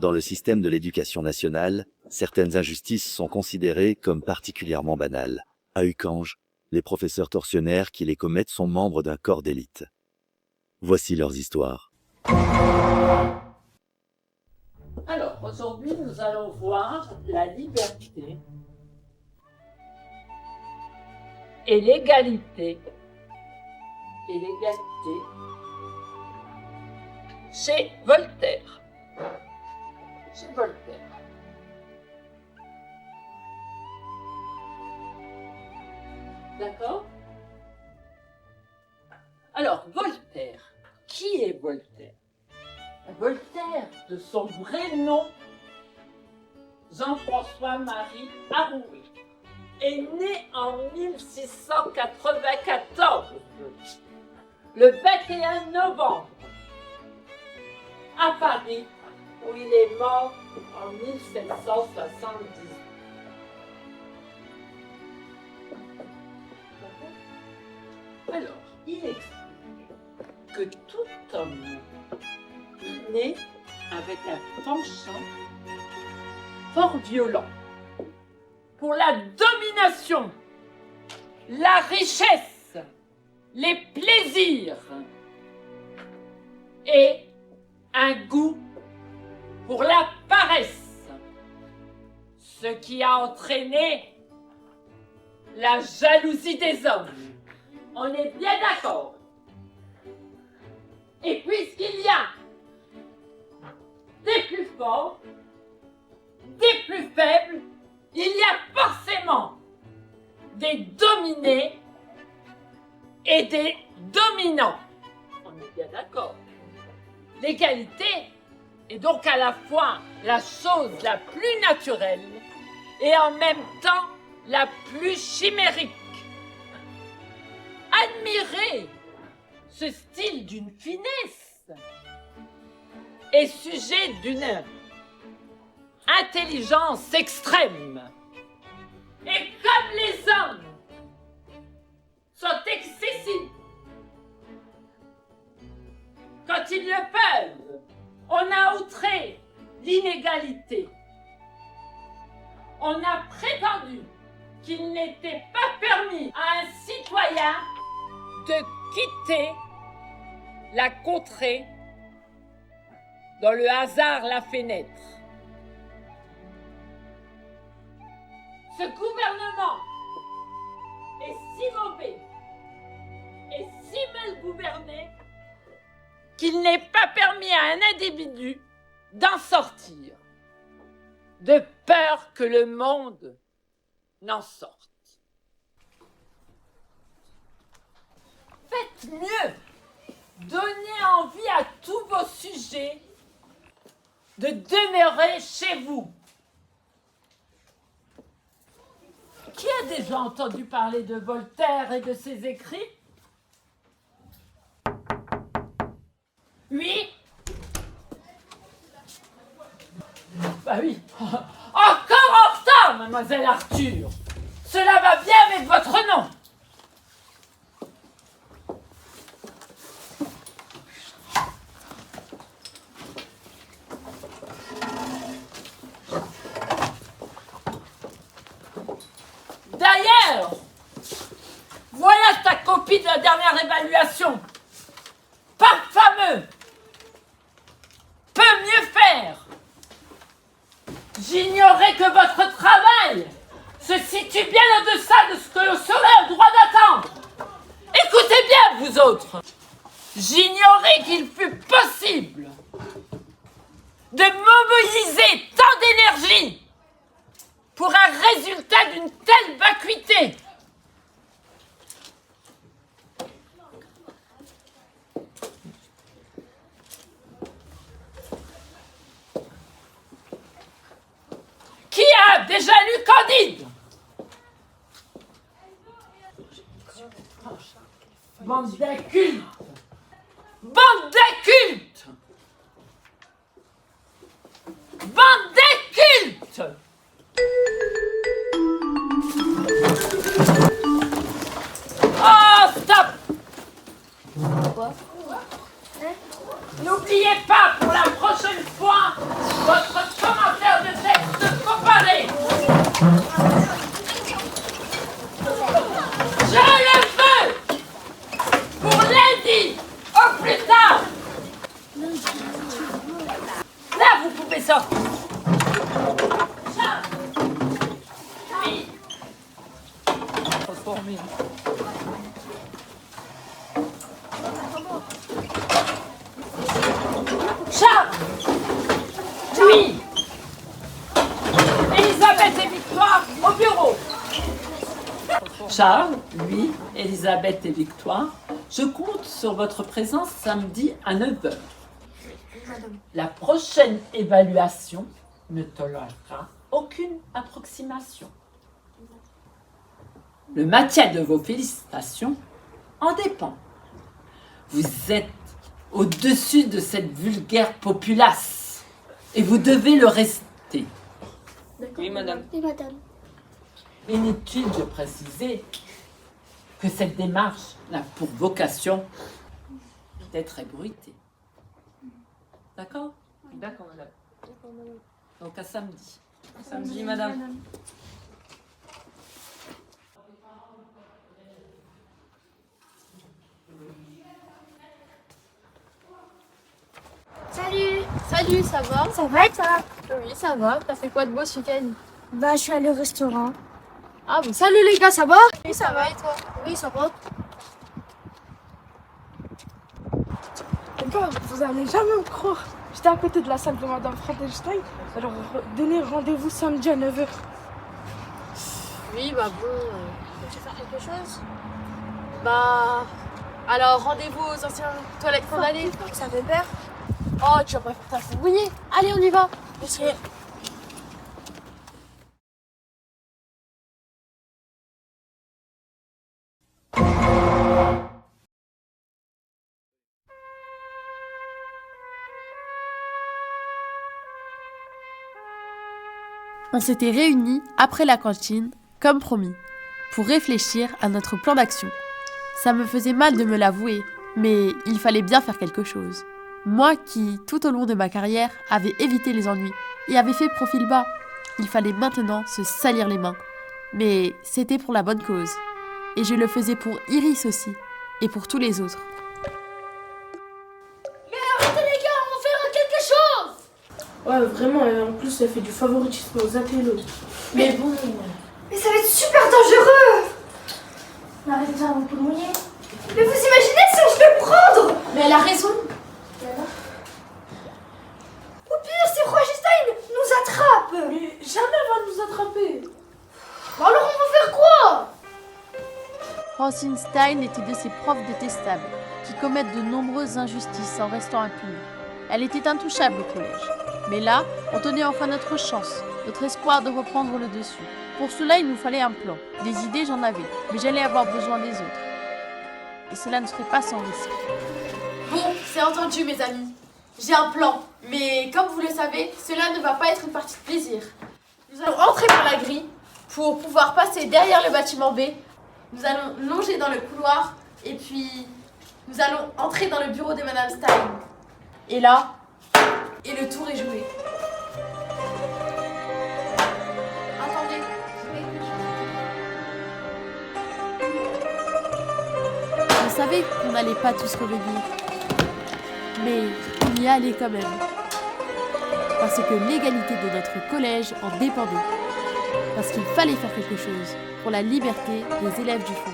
Dans le système de l'éducation nationale, certaines injustices sont considérées comme particulièrement banales. À Uckange, les professeurs tortionnaires qui les commettent sont membres d'un corps d'élite. Voici leurs histoires. Alors, aujourd'hui, nous allons voir la liberté et l'égalité. Chez Voltaire. D'accord? Alors, Voltaire. Qui est Voltaire? Voltaire, de son vrai nom, Jean-François-Marie Arouet, est né en 1694, le 21 novembre, à Paris, où il est mort en 1770. Alors, il explique que tout homme est né avec un penchant fort violent pour la domination, la richesse, les plaisirs et un goût pour la paresse, ce qui a entraîné la jalousie des hommes. On est bien d'accord. Et puisqu'il y a des plus forts, des plus faibles, il y a forcément des dominés et des dominants. On est bien d'accord. L'égalité est donc à la fois la chose la plus naturelle et en même temps la plus chimérique. Admirez ce style d'une finesse est sujet d'une intelligence extrême. Et comme les hommes sont excessifs quand ils le peuvent, on a outré l'inégalité. On a prétendu qu'il n'était pas permis à un citoyen de quitter la contrée dont le hasard l'a fait naître. Ce gouvernement est si mauvais et si mal gouverné qu'il n'est pas permis à un individu d'en sortir, de peur que le monde n'en sorte. Faites mieux, donnez envie à tous vos sujets de demeurer chez vous. Qui a déjà entendu parler de Voltaire et de ses écrits? Oui? Bah oui. Encore en retard, mademoiselle Arthur. Cela va bien avec votre nom. D'ailleurs, voilà ta copie de la dernière évaluation. Pas fameux. Peut mieux faire. J'ignorais que votre travail se situe bien en deçà de ce que l'on serait en droit d'attendre. Écoutez bien, vous autres. J'ignorais qu'il fût possible de mobiliser tant d'énergie pour un résultat d'une telle vacuité. Qui a déjà lu Candide? Bande d'incultes! Bande d'incultes! Bande d'incultes! Oh, stop! N'oubliez pas pour la prochaine fois votre sorti. Charles. Oui. Transformé. Charles. Oui. Elisabeth et Victoire au bureau. Charles, lui, Elisabeth et Victoire, je compte sur votre présence samedi à 9h. La prochaine évaluation ne tolérera aucune approximation. Le maintien de vos félicitations en dépend. Vous êtes au-dessus de cette vulgaire populace et vous devez le rester. Oui, madame. Oui, madame. Inutile de préciser que cette démarche n'a pour vocation d'être ébruitée. D'accord? D'accord, madame. Donc à samedi. Samedi, madame. Salut. Salut, ça va? Ça va et toi? Oui, ça va. T'as fait quoi de beau ce week-end? Bah, je suis allée au restaurant. Ah bon, salut les gars, ça va? Oui, ça va et toi? Oui, ça va. Les gars, vous allez jamais me croire. J'étais à côté de la salle de Madame Frankenstein. Alors, donnez rendez-vous samedi à 9h. Oui, bah bon. Tu veux faire quelque chose? Bah. Alors, rendez-vous aux anciennes toilettes condamnées. Ça fait peur? Oh, tu vas pas faire ta fouiller. Allez, on y va. Ok. On s'était réunis après la cantine, comme promis, pour réfléchir à notre plan d'action. Ça me faisait mal de me l'avouer, mais il fallait bien faire quelque chose. Moi qui, tout au long de ma carrière, avais évité les ennuis et avais fait profil bas, il fallait maintenant se salir les mains. Mais c'était pour la bonne cause. Et je le faisais pour Iris aussi, et pour tous les autres. Ouais, vraiment, et en plus, elle fait du favoritisme aux intellos. Mais bon. Mais ça va être super dangereux! Arrête de faire un peu mouillé. Mais vous imaginez si on se fait prendre? Mais elle a raison. Au pire, si Frankenstein nous attrape! Mais jamais elle va nous attraper. Bah alors on va faire quoi? Francine Stein était de ces profs détestables, qui commettent de nombreuses injustices en restant impunes. Elle était intouchable au collège. Mais là, on tenait enfin notre chance, notre espoir de reprendre le dessus. Pour cela, il nous fallait un plan. Des idées, j'en avais, mais j'allais avoir besoin des autres. Et cela ne serait pas sans risque. Bon, c'est entendu, mes amis. J'ai un plan. Mais comme vous le savez, cela ne va pas être une partie de plaisir. Nous allons entrer par la grille pour pouvoir passer derrière le bâtiment B. Nous allons longer dans le couloir et puis nous allons entrer dans le bureau de Madame Stein. Et là, et le tour est joué. Attendez, Je savais qu'on n'allait pas tous revenir. Mais on y allait quand même. Parce que l'égalité de notre collège en dépendait. Parce qu'il fallait faire quelque chose pour la liberté des élèves du fond.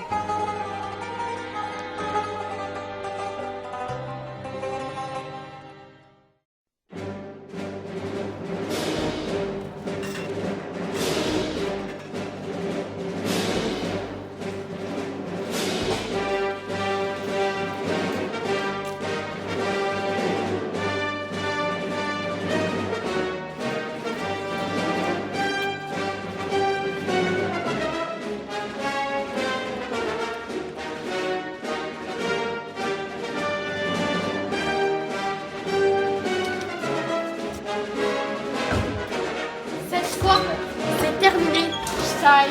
cette fois, c'est terminé. Stein.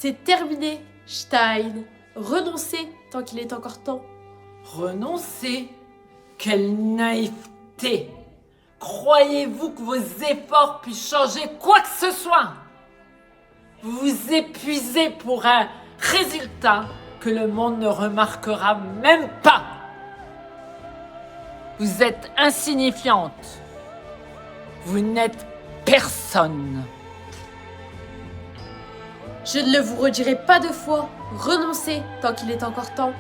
C'est terminé, Stein. Renoncez tant qu'il est encore temps. Renoncer? Quelle naïveté! Croyez-vous que vos efforts puissent changer quoi que ce soit? Vous vous épuisez pour un résultat que le monde ne remarquera même pas. Vous êtes insignifiante. Vous n'êtes personne. Je ne le vous redirai pas 2 fois. Renoncez tant qu'il est encore temps.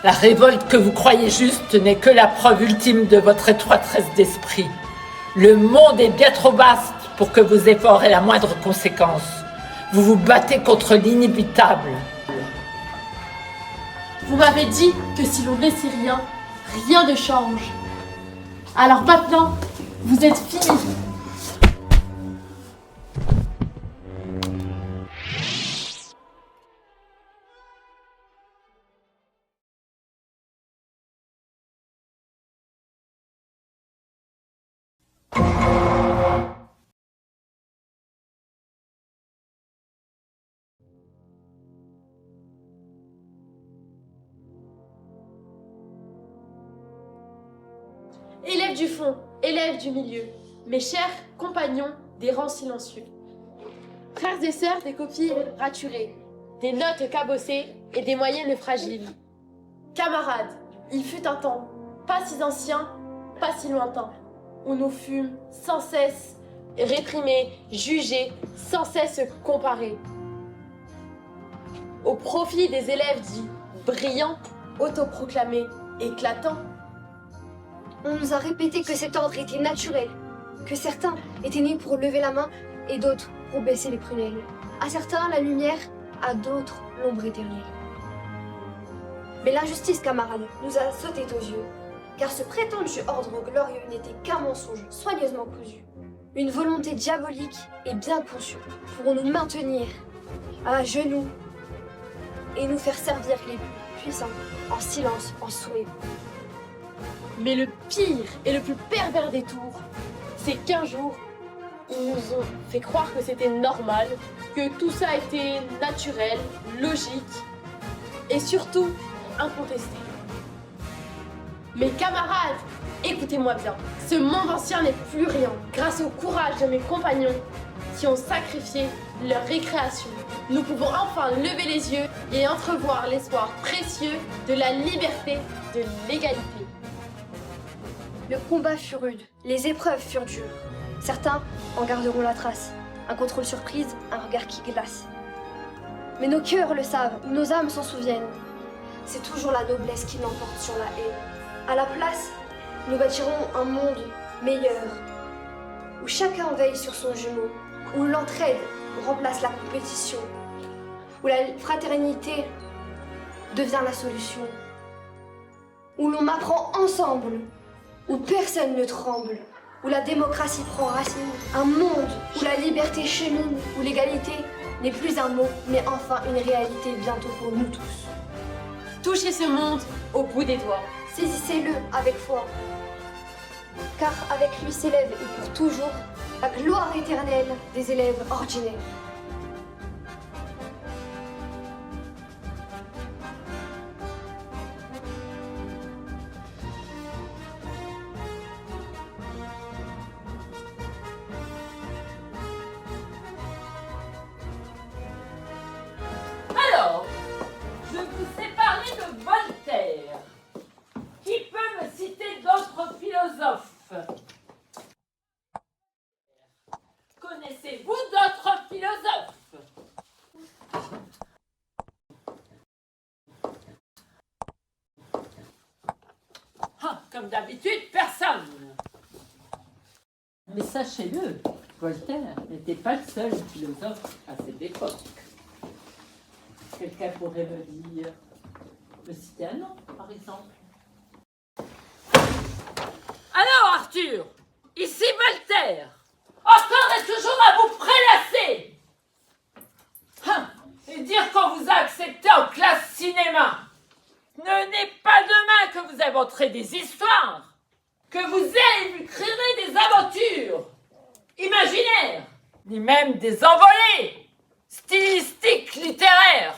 La révolte que vous croyez juste n'est que la preuve ultime de votre étroitesse d'esprit. Le monde est bien trop vaste pour que vos efforts aient la moindre conséquence. Vous vous battez contre l'inévitable. Vous m'avez dit que si l'on laissait rien, rien ne change. Alors maintenant, vous êtes finis. Élèves du fond, élèves du milieu, mes chers compagnons des rangs silencieux. Frères et sœurs des copies raturées, des notes cabossées et des moyennes fragiles. Camarades, il fut un temps, pas si ancien, pas si lointain, où nous fûmes sans cesse réprimés, jugés, sans cesse comparés. Au profit des élèves dits brillants, autoproclamés, éclatants. On nous a répété que cet ordre était naturel, que certains étaient nés pour lever la main et d'autres pour baisser les prunelles. À certains, la lumière, à d'autres, l'ombre éternelle. Mais l'injustice, camarades, nous a sauté aux yeux, car ce prétendu ordre glorieux n'était qu'un mensonge soigneusement cousu. Une volonté diabolique et bien conçue pour nous maintenir à genoux et nous faire servir les plus puissants, en silence, en souhait. Mais le pire et le plus pervers des tours, c'est qu'un jour, ils nous ont fait croire que c'était normal, que tout ça était naturel, logique et surtout incontesté. Mes camarades, écoutez-moi bien, ce monde ancien n'est plus rien grâce au courage de mes compagnons qui ont sacrifié leur récréation. Nous pouvons enfin lever les yeux et entrevoir l'espoir précieux de la liberté, de l'égalité. Le combat fut rude, les épreuves furent dures. Certains en garderont la trace, un contrôle surprise, un regard qui glace. Mais nos cœurs le savent, nos âmes s'en souviennent. C'est toujours la noblesse qui l'emporte sur la haine. À la place, nous bâtirons un monde meilleur, où chacun veille sur son jumeau, où l'entraide remplace la compétition, où la fraternité devient la solution, où l'on apprend ensemble, où personne ne tremble, où la démocratie prend racine, un monde où la liberté chemine, où l'égalité n'est plus un mot, mais enfin une réalité bientôt pour nous tous. Touchez ce monde au bout des doigts. Saisissez-le avec foi, car avec lui s'élève et pour toujours la gloire éternelle des élèves ordinaires. Alors, je vous ai parlé de Voltaire. Qui peut me citer d'autres philosophes? Connaissez-vous d'autres philosophes? Ah, comme d'habitude, personne. Mais sachez-le, Voltaire n'était pas le seul philosophe à cette époque. Quelqu'un pourrait me citer un nom, par exemple. aventures. Ici Voltaire. Encore et toujours à vous prélasser. Et dire qu'on vous a accepté en classe cinéma. Ne n'est pas demain que vous inventerez des histoires, que vous écrirez des aventures imaginaires, ni même des envolées stylistiques littéraires.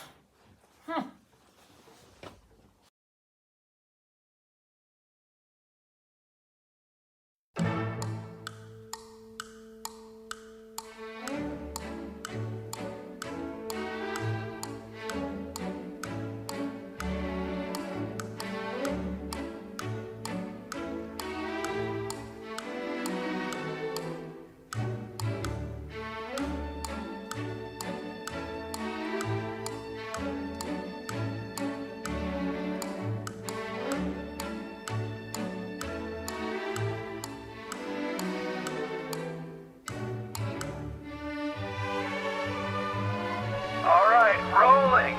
All right, rolling.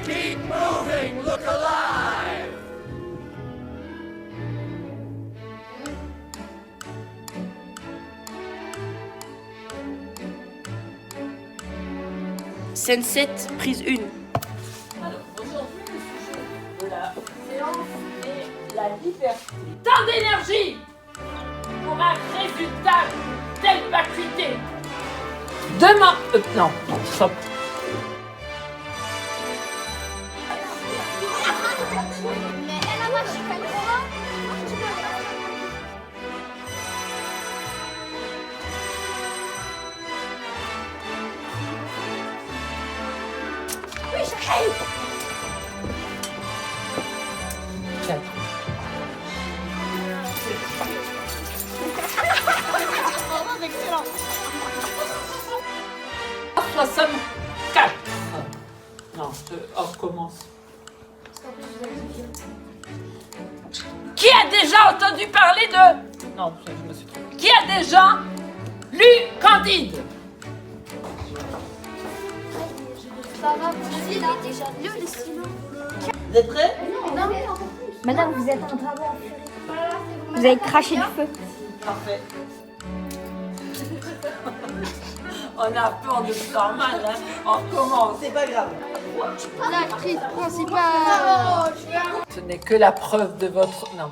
Keep moving, look alive. Scène 7, prise 1. Alors, aujourd'hui, le sujet de la séance est la liberté. Tant d'énergie pour un résultat d'une telle vacuité. Demain... non, stop. La somme 4. Non, on recommence. Qui a déjà entendu parler de... Non, je me suis trompée. Qui a déjà lu Candide? Vous êtes prêts? Madame, vous êtes en travaux en furie. Vous avez craché du feu. Parfait. On a peur de se normal, hein. On recommence. C'est pas grave. L'actrice principale. Ce n'est que la preuve de votre... Non.